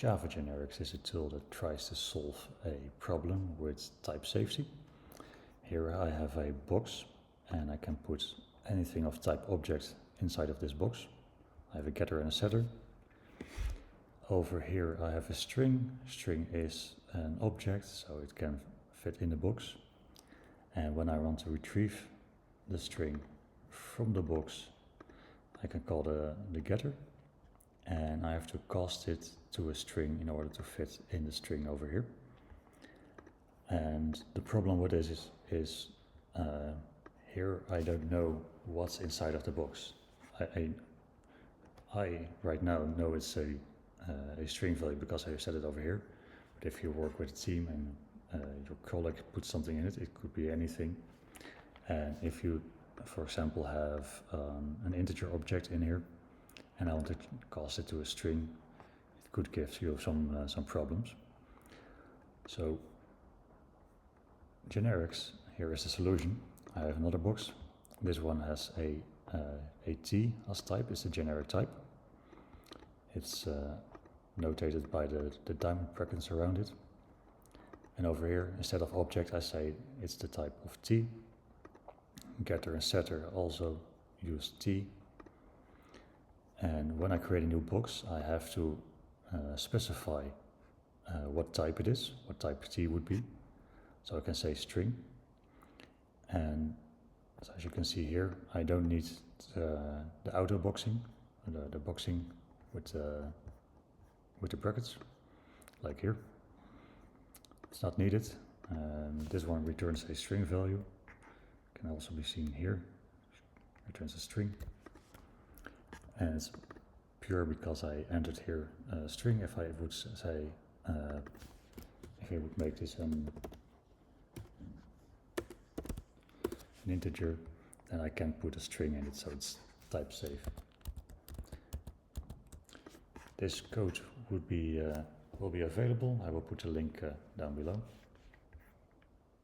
Java generics is a tool that tries to solve a problem with type safety. Here I have a box and I can put anything of type object inside of this box. I have a getter and a setter. Over here I have a string. String is an object, so it can fit in the box. And when I want to retrieve the string from the box, I can call the getter, and I have to cast it to a string in order to fit in the string over here. And the problem with this is here I don't know what's inside of the box. I right now know it's a string value because I set it over here. But if you work with a team and your colleague puts something in it, it could be anything. And if you, for example, have an integer object in here, and I want to cast it to a string, it could give you some problems. So generics, here is the solution. I have another box. This one has a T as type, it's a generic type. It's notated by the diamond brackets around it. And over here, instead of object, I say it's the type of T. Getter and setter also use T. And when I create a new box, I have to specify what type it is, what type T would be. So I can say string. And so as you can see here, I don't need the auto boxing, the boxing with the brackets, like here. It's not needed. This one returns a string value. Can also be seen here. Returns a string. And it's pure because I entered here a string. If I would say, if I would make this an integer, then I can put a string in it, so it's type safe. This code will be available. I will put a link down below.